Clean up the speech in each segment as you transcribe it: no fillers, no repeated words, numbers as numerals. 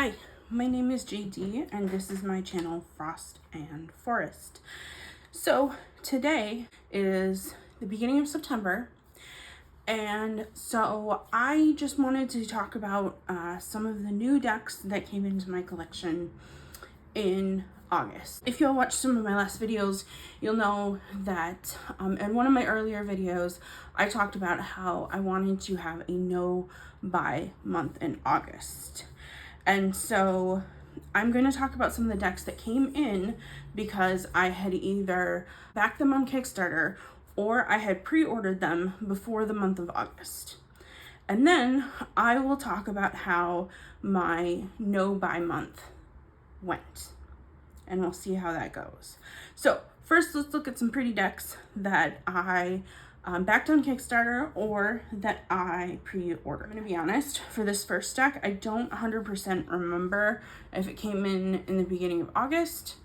Hi, my name is JD and this is my channel Frost and Forest. So today is the beginning of September, and so I just wanted to talk about some of the new decks that came into my collection in August. If you'll watch some of my last videos, you'll know that in one of my earlier videos I talked about how I wanted to have a no buy month in August. And so I'm going to talk about some of the decks that came in because I had either backed them on Kickstarter or I had pre-ordered them before the month of August. And then I will talk about how my no buy month went, and we'll see how that goes. So first, let's look at some pretty decks that I backed on Kickstarter or that I pre-ordered. I'm gonna be honest, for this first deck, I don't 100% remember if it came in the beginning of August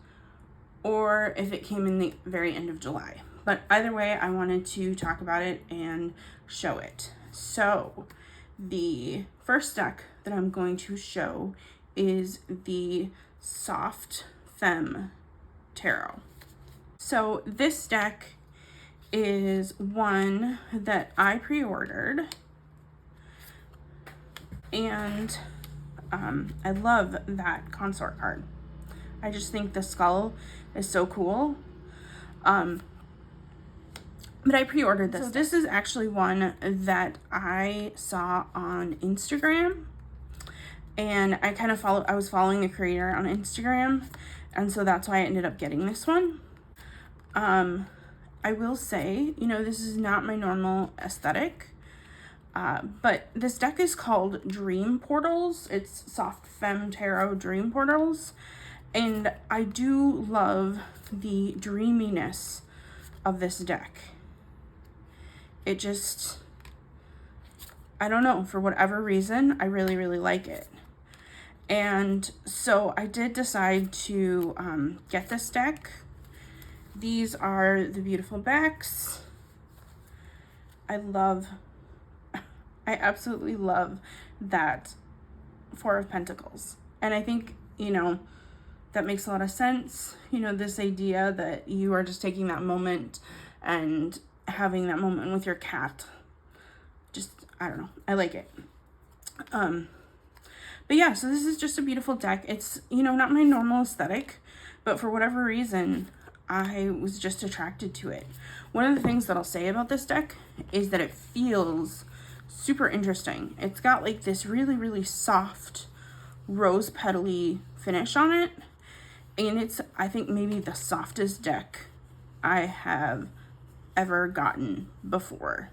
or if it came in the very end of July. But either way, I wanted to talk about it and show it. So the first deck that I'm going to show is the Soft Femme Tarot. So this deck is one that I pre-ordered, and I love that consort card. I just think the skull is so cool. But I pre-ordered this. So this is actually one that I saw on Instagram, and I was following a creator on Instagram, and so that's why I ended up getting this one. I will say, this is not my normal aesthetic, but this deck is called Dream Portals. It's Soft Femme Tarot Dream Portals, and I do love the dreaminess of this deck. It just, I don't know, for whatever reason, I really, really like it. And so I did decide to get this deck. These are the beautiful backs. I absolutely love that Four of Pentacles. And I think, that makes a lot of sense. This idea that you are just taking that moment and having that moment with your cat. Just, I don't know. I like it. But yeah, so this is just a beautiful deck. It's, not my normal aesthetic, but for whatever reason, I was just attracted to it. One of the things that I'll say about this deck is that it feels super interesting. It's got like this really, really soft rose petal-y finish on it. And it's, I think, maybe the softest deck I have ever gotten before.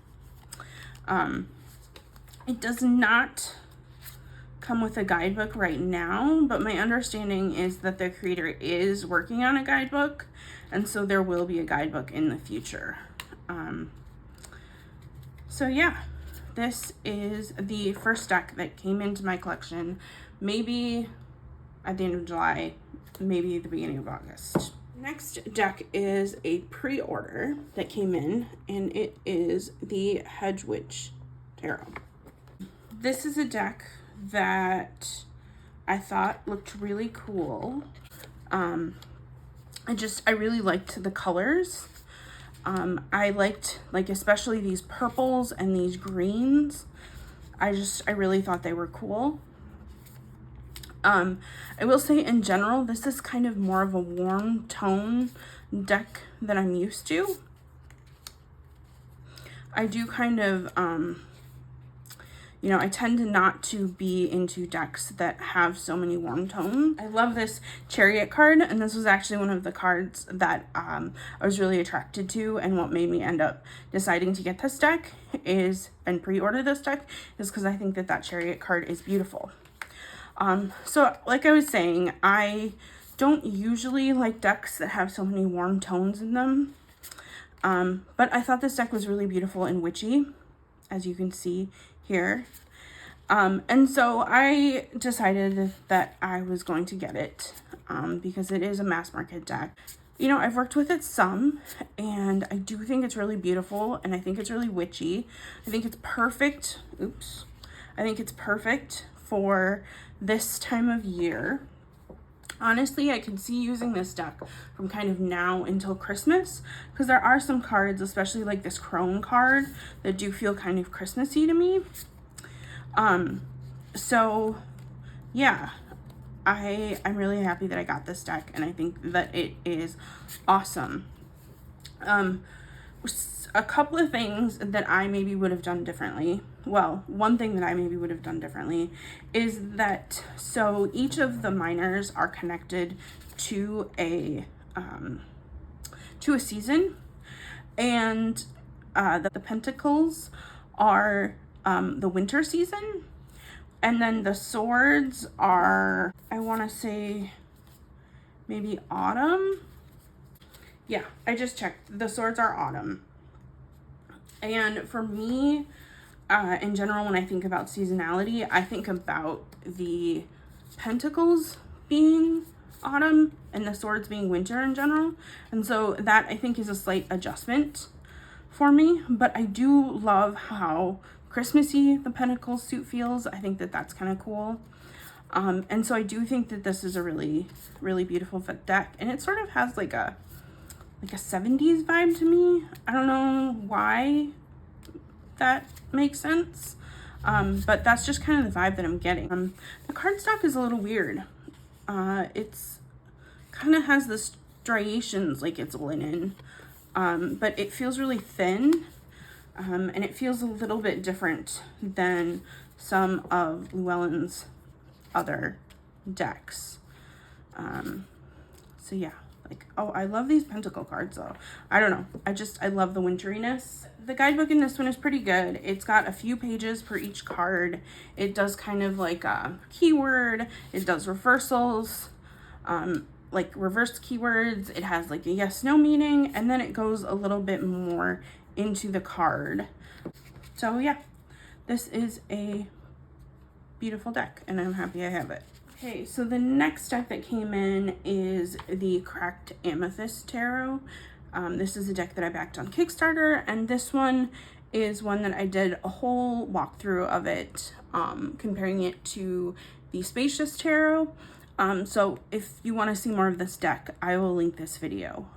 It does not come with a guidebook right now, but my understanding is that the creator is working on a guidebook, and so there will be a guidebook in the future. So yeah, this is the first deck that came into my collection, maybe at the end of July, maybe the beginning of August. Next deck is a pre-order that came in, and it is the Hedgewitch Tarot. This is a deck that I thought looked really cool. I really liked the colors. I liked, especially these purples and these greens. I really thought they were cool. I will say in general, this is kind of more of a warm tone deck than I'm used to. I do kind of, I tend to not to be into decks that have so many warm tones. I love this Chariot card, and this was actually one of the cards that I was really attracted to, and what made me end up deciding to get this deck and pre-order this deck is because I think that Chariot card is beautiful. So like I was saying, I don't usually like decks that have so many warm tones in them, but I thought this deck was really beautiful and witchy, as you can see here. And so I decided that I was going to get it because it is a mass market deck. I've worked with it some, and I do think it's really beautiful, and I think it's really witchy. I think it's perfect. I think it's perfect for this time of year. Honestly, I can see using this deck from kind of now until Christmas, because there are some cards, especially like this crone card, that do feel kind of Christmassy to me. So yeah, I'm really happy that I got this deck, and I think that it is awesome. A couple of things that I maybe would have done differently. Well, one thing that I maybe would have done differently is that, so each of the minors are connected to a season, and the pentacles are the winter season, and then the swords are, I want to say maybe autumn. Yeah, I just checked. The swords are autumn. And for me, in general, when I think about seasonality, I think about the pentacles being autumn and the swords being winter in general. And so that, I think, is a slight adjustment for me. But I do love how Christmassy the pentacles suit feels. I think that that's kind of cool. And so I do think that this is a really, really beautiful deck. And it sort of has like a 70s vibe to me. I don't know why that makes sense, but that's just kind of the vibe that I'm getting. The cardstock is a little weird. It's kind of has the striations like it's linen, but it feels really thin, and it feels a little bit different than some of Llewellyn's other decks. So yeah. Like, oh, I love these pentacle cards though. I don't know. I love the winteriness. The guidebook in this one is pretty good. It's got a few pages per each card. It does kind of like a keyword. It does reversals, like reversed keywords. It has like a yes, no meaning, and then it goes a little bit more into the card. So yeah, this is a beautiful deck, and I'm happy I have it. Okay, so the next deck that came in is the Cracked Amethyst Tarot. This is a deck that I backed on Kickstarter, and this one is one that I did a whole walkthrough of it, comparing it to the Spacious Tarot. So if you want to see more of this deck, I will link this video.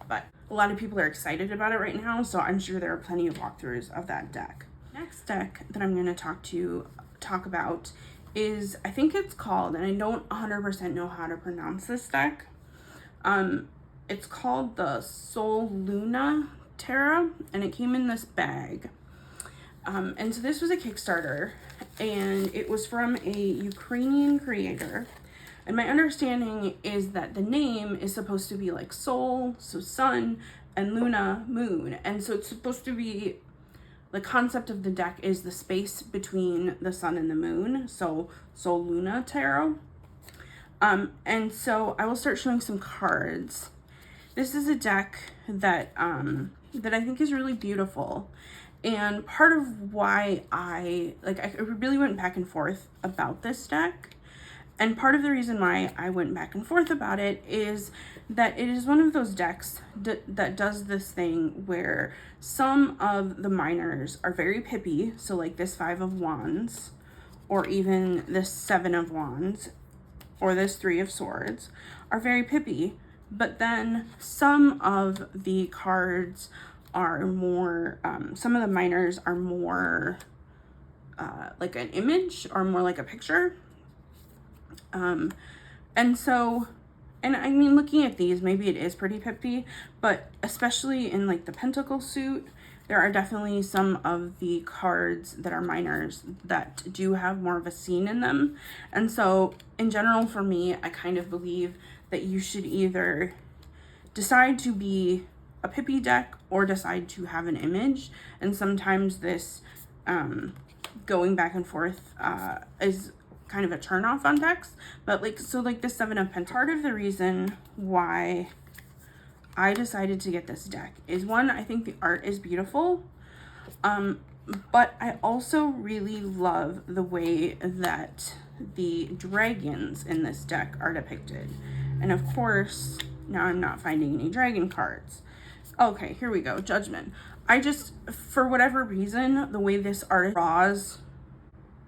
But a lot of people are excited about it right now, so I'm sure there are plenty of walkthroughs of that deck. Next deck that I'm going to talk about is, I think it's called, and I don't 100% know how to pronounce this deck. It's called the Soluna Tarot, and it came in this bag. And so this was a Kickstarter, and it was from a Ukrainian creator. And my understanding is that the name is supposed to be like Sol, so sun, and Luna, moon. And so it's supposed to be, the concept of the deck is the space between the sun and the moon, so Soluna Tarot. And so I will start showing some cards. This is a deck that that I think is really beautiful, and part of why I really went back and forth about this deck, and part of the reason why I went back and forth about it is that it is one of those decks that does this thing where some of the minors are very pippy, so like this 5 of Wands, or even this 7 of Wands, or this 3 of Swords, are very pippy, but then some of the cards are more, some of the minors are more like an image, or more like a picture. And so, and I mean, looking at these, maybe it is pretty pippy, but especially in like the Pentacle suit, there are definitely some of the cards that are minors that do have more of a scene in them. And so in general, for me, I kind of believe that you should either decide to be a pippy deck or decide to have an image. And sometimes this going back and forth is kind of a turn off on decks. But like, so like the 7 of Pentacles, part of the reason why I decided to get this deck is, one, I think the art is beautiful, but I also really love the way that the dragons in this deck are depicted. And of course, now I'm not finding any dragon cards. Okay, here we go, Judgment. I just, for whatever reason, the way this artist draws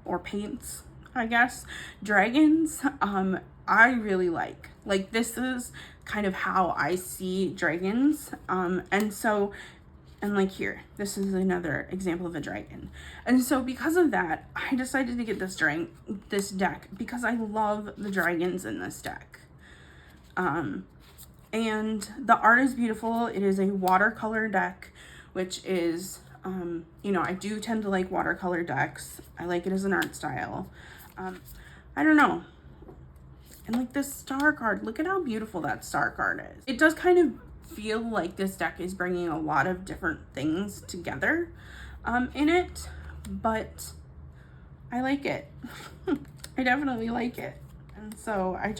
or paints, I guess, dragons, I really like. Like, this is kind of how I see dragons. And so, and like here, this is another example of a dragon. And so because of that, I decided to get this deck because I love the dragons in this deck. And the art is beautiful. It is a watercolor deck, which is, you know, I do tend to like watercolor decks. I like it as an art style. I don't know. And like this star card, look at how beautiful that star card is. It does kind of feel like this deck is bringing a lot of different things together in it, but I like it. I definitely like it. And so I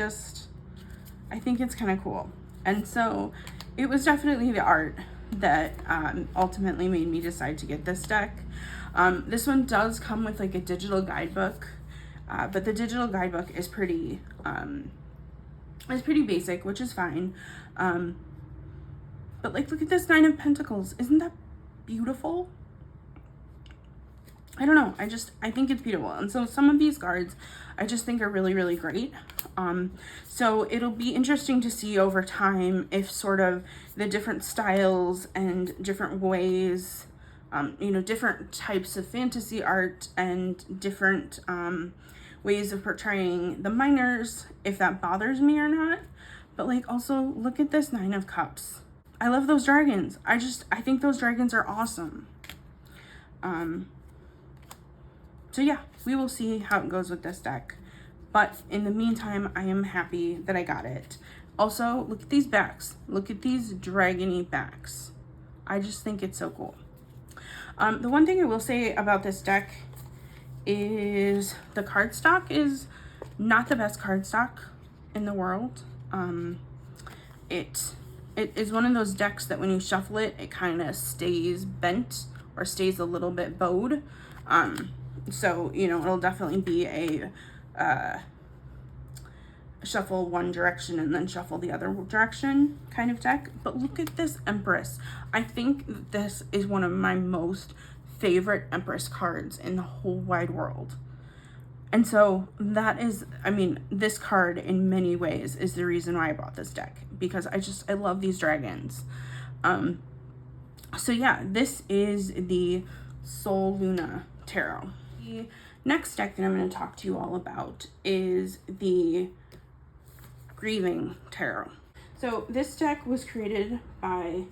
think it's kind of cool. And so it was definitely the art that ultimately made me decide to get this deck. This one does come with like a digital guidebook, but the digital guidebook is pretty basic, which is fine. But like, look at this 9 of Pentacles. Isn't that beautiful? I don't know. I think it's beautiful. And so some of these cards I just think are really, really great. So it'll be interesting to see over time if sort of the different styles and different ways, you know, different types of fantasy art and different ways of portraying the minors, if that bothers me or not. But like, also look at this 9 of Cups. I love those dragons. I think those dragons are awesome. So yeah, we will see how it goes with this deck. But in the meantime, I am happy that I got it. Also, look at these backs. Look at these dragony backs. I just think it's so cool. The one thing I will say about this deck is the cardstock is not the best cardstock in the world. It is one of those decks that when you shuffle it, it kind of stays bent or stays a little bit bowed. So, you know, it'll definitely be a shuffle one direction and then shuffle the other direction kind of deck. But look at this Empress. I think this is one of my most favorite Empress cards in the whole wide world. And so that is, I mean, this card in many ways is the reason why I bought this deck, because I love these dragons. So yeah, this is the Soluna Tarot. The next deck that I'm going to talk to you all about is the Grieving Tarot. So this deck was created by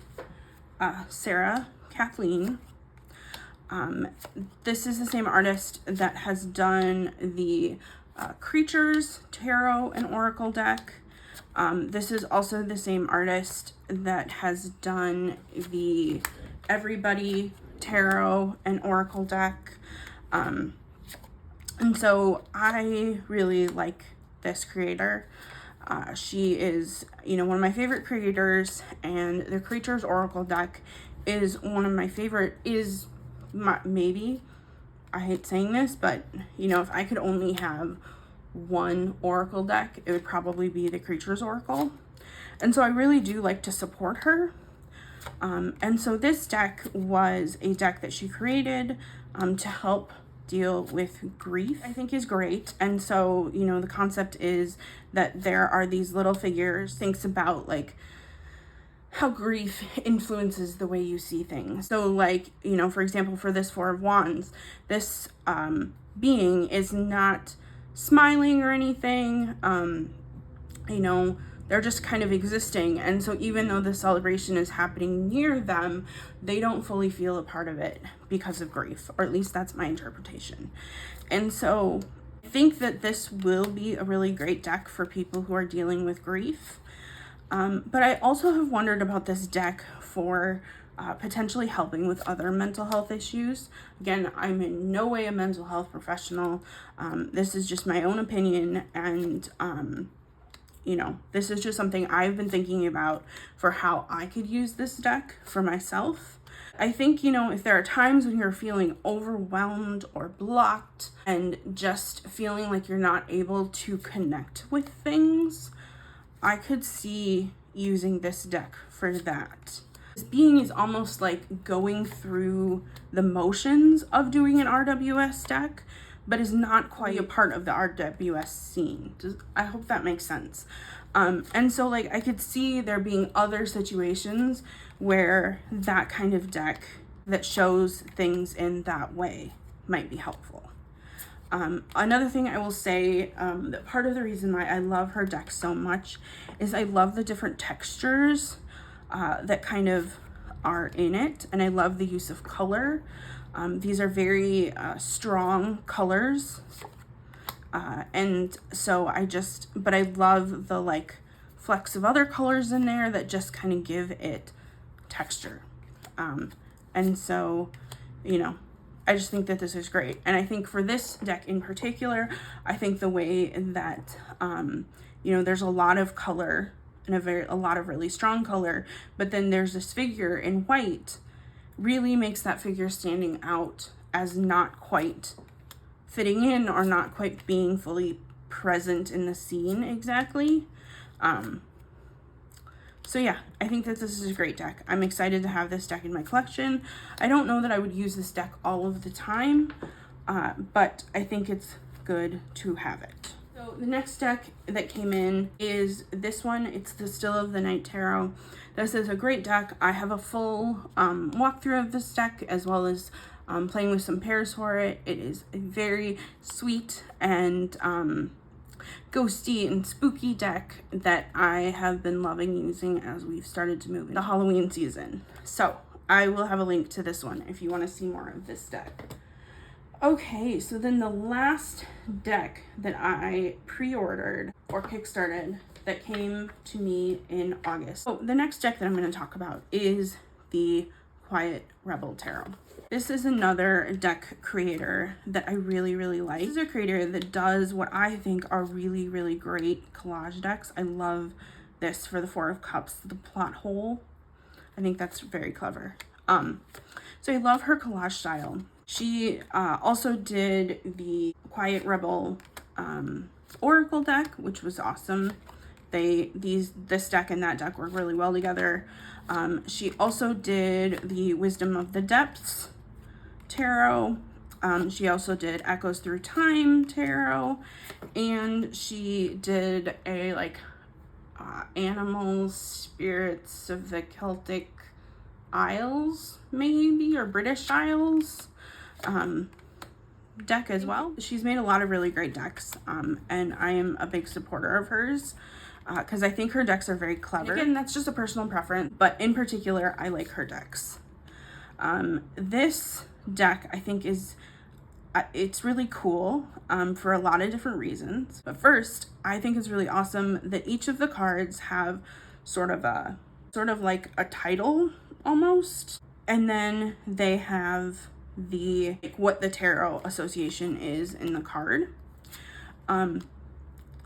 Sarah Kathleen. This is the same artist that has done the Creatures Tarot and Oracle deck. This is also the same artist that has done the Everybody Tarot and Oracle deck. And so I really like this creator. She is, you know, one of my favorite creators, and the Creatures Oracle deck is one of my favorite, maybe, I hate saying this, but, you know, if I could only have one Oracle deck, it would probably be the Creatures Oracle. And so I really do like to support her. And so this deck was a deck that she created to help deal with grief, I think is great. And so, you know, the concept is that there are these little figures, thinks about like how grief influences the way you see things. So like, you know, for example, for this 4 of Wands, this being is not smiling or anything. You know, they're just kind of existing. And so even though the celebration is happening near them, they don't fully feel a part of it because of grief, or at least that's my interpretation. And so I think that this will be a really great deck for people who are dealing with grief. But I also have wondered about this deck for potentially helping with other mental health issues. Again, I'm in no way a mental health professional. This is just my own opinion, and you know, this is just something I've been thinking about for how I could use this deck for myself. I think, you know, if there are times when you're feeling overwhelmed or blocked and just feeling like you're not able to connect with things, I could see using this deck for that. This being is almost like going through the motions of doing an RWS deck, but is not quite a part of the RWS scene. I hope that makes sense. And so like I could see there being other situations where that kind of deck that shows things in that way might be helpful. Another thing I will say, that part of the reason why I love her deck so much is I love the different textures that kind of are in it, and I love the use of color. These are very strong colors, and so but I love the like flecks of other colors in there that just kind of give it texture. And so, you know, I just think that this is great. And I think for this deck in particular, I think the way that, you know, there's a lot of color and a lot of really strong color, but then there's this figure in white really makes that figure standing out as not quite fitting in or not quite being fully present in the scene exactly. So yeah, I think that this is a great deck. I'm excited to have this deck in my collection. I don't know that I would use this deck all of the time, but I think it's good to have it. So the next deck that came in is this one. It's the Still of the Night Tarot. This is a great deck. I have a full walkthrough of this deck as well as playing with some pairs for it. It is a very sweet and ghosty and spooky deck that I have been loving using as we've started to move into Halloween season. So I will have a link to this one if you want to see more of this deck. Okay, so then the last deck that I pre-ordered or kickstarted that came to me in August. So the next deck that I'm going to talk about is the Quiet Rebel Tarot. This is another deck creator that I really, really like. This is a creator that does what I think are really, really great collage decks. I love this for the Four of Cups, the plot hole. I think that's very clever. So I love her collage style. She also did the Quiet Rebel Oracle deck, which was awesome. This deck and that deck work really well together. She also did the Wisdom of the Depths tarot. She also did Echoes Through Time tarot, and she did a like animals, spirits of the Celtic Isles, maybe, or British Isles deck as well. She's made a lot of really great decks, and I am a big supporter of hers because I think her decks are very clever. Again, that's just a personal preference, but in particular, I like her decks. This deck I think is it's really cool for a lot of different reasons. But first, I think it's really awesome that each of the cards have sort of like a title almost, and then they have the like what the tarot association is in the card.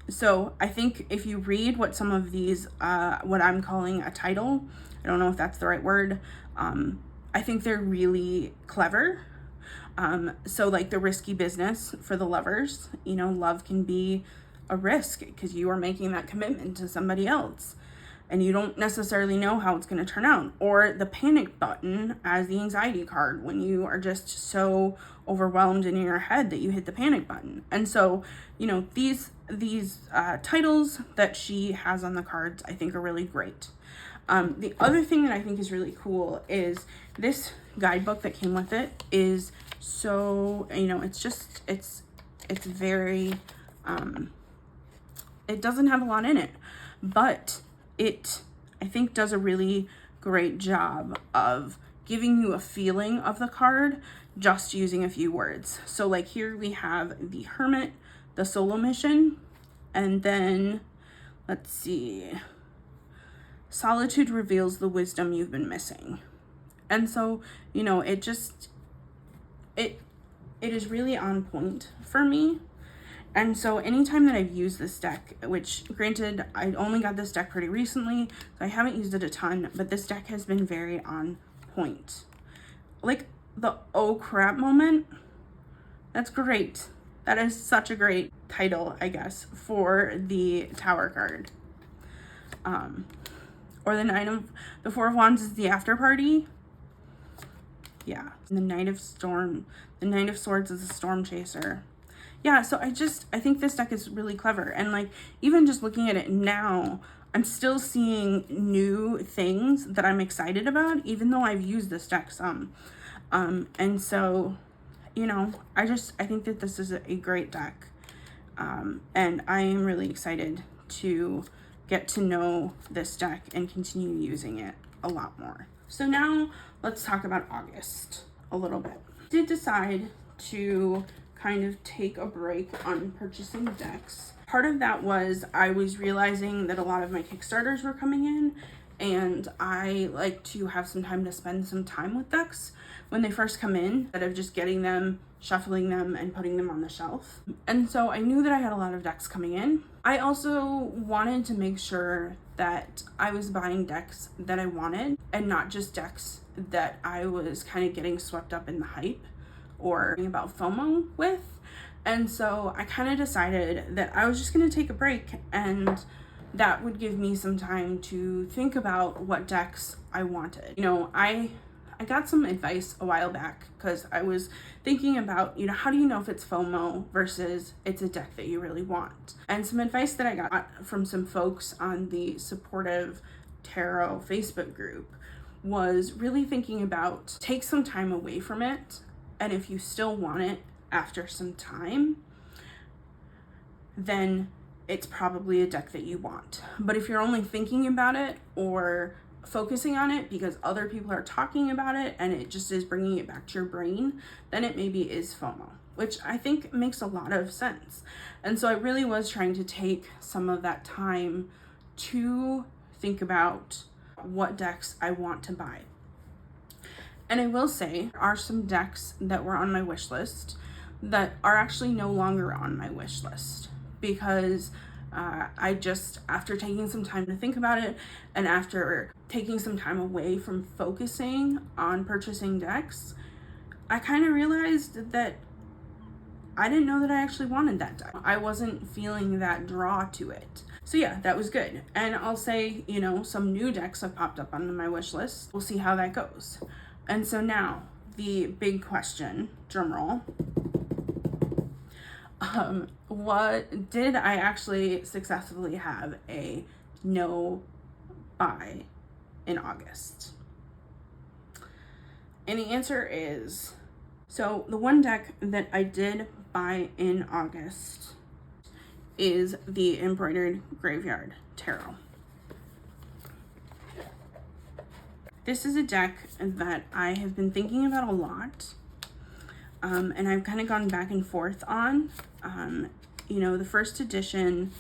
So I think if you read what some of these what I'm calling a title, I don't know if that's the right word, I think they're really clever. So like the risky business for the lovers, you know, love can be a risk because you are making that commitment to somebody else and you don't necessarily know how it's going to turn out. Or the panic button as the anxiety card, when you are just so overwhelmed in your head that you hit the panic button. And so, you know, these titles that she has on the cards I think are really great. The other thing that I think is really cool is this guidebook that came with it is so, you know, it's very, it doesn't have a lot in it, but it, I think, does a really great job of giving you a feeling of the card just using a few words. So like here we have the Hermit, the solo mission, and then let's see, solitude reveals the wisdom you've been missing. And so, you know, it is really on point for me. And so anytime that I've used this deck, which granted, I only got this deck pretty recently, so I haven't used it a ton, but this deck has been very on point. Like the oh crap moment, that's great. That is such a great title, I guess, for the Tower card. Or the Four of Wands is the after party. Yeah. And the Knight of Swords is the Storm Chaser. yeah, so I think this deck is really clever. And like, even just looking at it now, I'm still seeing new things that I'm excited about, even though I've used this deck some. And so, you know, I think that this is a great deck. And I am really excited to get to know this deck and continue using it a lot more. So now let's talk about August a little bit. I did decide to kind of take a break on purchasing decks. Part of that was I was realizing that a lot of my Kickstarters were coming in, and I like to have some time to spend some time with decks when they first come in, instead of just getting them, shuffling them, and putting them on the shelf. And so I knew that I had a lot of decks coming in. I also wanted to make sure that I was buying decks that I wanted and not just decks that I was kind of getting swept up in the hype or about FOMO with. And so I kind of decided that I was just going to take a break, and that would give me some time to think about what decks I wanted. You know, I got some advice a while back because I was thinking about, you know, how do you know if it's FOMO versus it's a deck that you really want? And some advice that I got from some folks on the Supportive Tarot Facebook group was really thinking about, take some time away from it, and if you still want it after some time, then it's probably a deck that you want. But if you're only thinking about it or focusing on it because other people are talking about it and it just is bringing it back to your brain, then it maybe is FOMO, which I think makes a lot of sense. And so I really was trying to take some of that time to think about what decks I want to buy. And I will say there are some decks that were on my wish list that are actually no longer on my wish list, because I just, after taking some time to think about it and after taking some time away from focusing on purchasing decks, I kind of realized that I didn't know that I actually wanted that deck. I wasn't feeling that draw to it. So yeah, that was good. And I'll say, you know, some new decks have popped up on my wish list. We'll see how that goes. And so now, the big question, drumroll. What did I actually successfully have a no buy in August? And the answer is, so the one deck that I did buy in August is the Embroidered Graveyard Tarot. This is a deck that I have been thinking about a lot, and I've kind of gone back and forth on. You know, the first edition,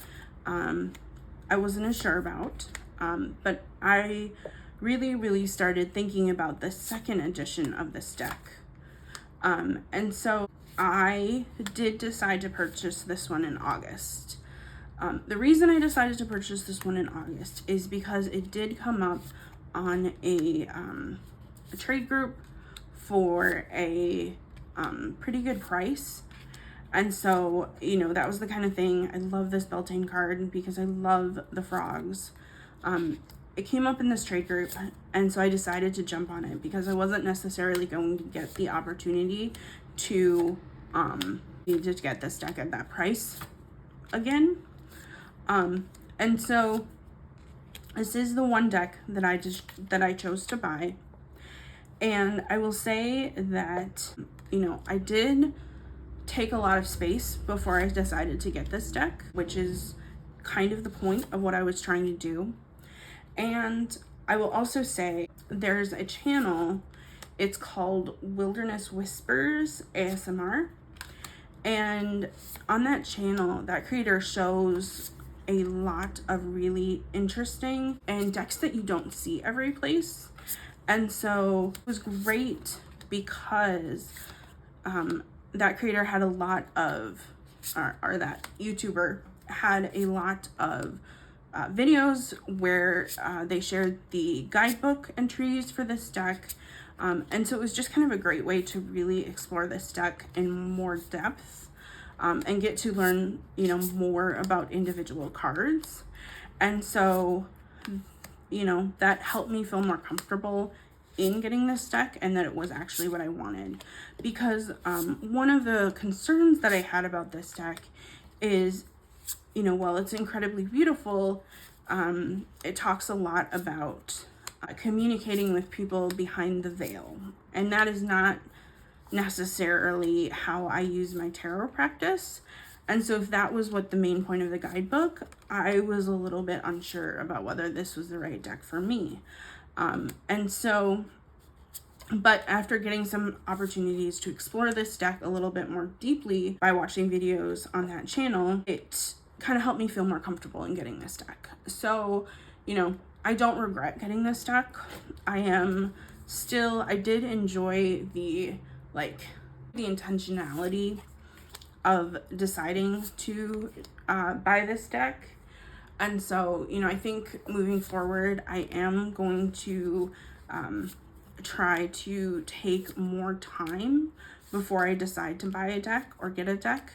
I wasn't as sure about, but I really started thinking about the second edition of this deck. And so I did decide to purchase this one in August. The reason I decided to purchase this one in August is because it did come up on a trade group for a pretty good price. And so, you know, that was the kind of thing. I love this Beltane card because I love the frogs. It came up in this trade group, and so I decided to jump on it because I wasn't necessarily going to get the opportunity to get this deck at that price again. And so this is the one deck that I chose to buy. And I will say that, you know, I did take a lot of space before I decided to get this deck, which is kind of the point of what I was trying to do. And I will also say there's a channel, it's called Wilderness Whispers ASMR. And on that channel, that creator shows a lot of really interesting and decks that you don't see every place. And so it was great because that creator had a lot of, or that YouTuber had a lot of videos where they shared the guidebook entries for this deck. And so it was just kind of a great way to really explore this deck in more depth and get to learn, you know, more about individual cards. And so, you know, that helped me feel more comfortable in getting this deck and that it was actually what I wanted. Because one of the concerns that I had about this deck is, you know, while it's incredibly beautiful, it talks a lot about communicating with people behind the veil. And that is not necessarily how I use my tarot practice. And so if that was what the main point of the guidebook, I was a little bit unsure about whether this was the right deck for me. And so, but after getting some opportunities to explore this deck a little bit more deeply by watching videos on that channel, it kind of helped me feel more comfortable in getting this deck. So, you know, I don't regret getting this deck. I did enjoy the intentionality of deciding to buy this deck. And so, you know, I think moving forward, I am going to try to take more time before I decide to buy a deck or get a deck,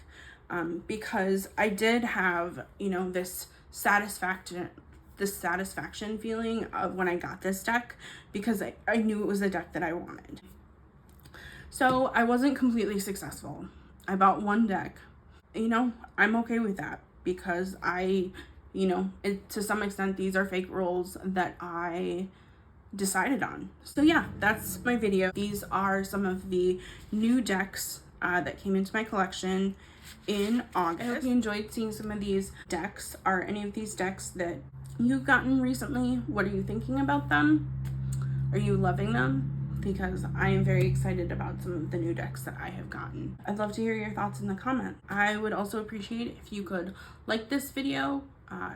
because I did have, you know, this satisfaction feeling of when I got this deck, because I knew it was a deck that I wanted. So I wasn't completely successful. I bought one deck. You know, I'm okay with that, because to some extent, these are fake rules that I decided on. So yeah, that's my video. These are some of the new decks that came into my collection in August. I hope you enjoyed seeing some of these decks. Are any of these decks that you've gotten recently? What are you thinking about them? Are you loving them? Because I am very excited about some of the new decks that I have gotten. I'd love to hear your thoughts in the comments. I would also appreciate if you could like this video.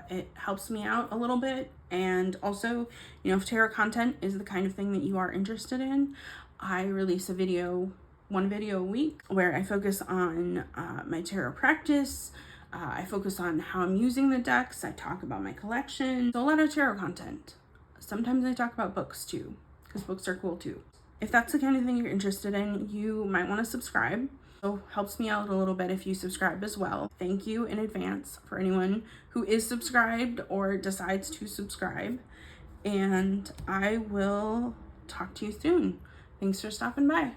It helps me out a little bit. And also, you know, if tarot content is the kind of thing that you are interested in, I release one video a week where I focus on my tarot practice. I focus on how I'm using the decks. I talk about my collection. So a lot of tarot content. Sometimes I talk about books too, because books are cool too. If that's the kind of thing you're interested in, you might want to subscribe. So helps me out a little bit if you subscribe as well. Thank you in advance for anyone who is subscribed or decides to subscribe. And I will talk to you soon. Thanks for stopping by.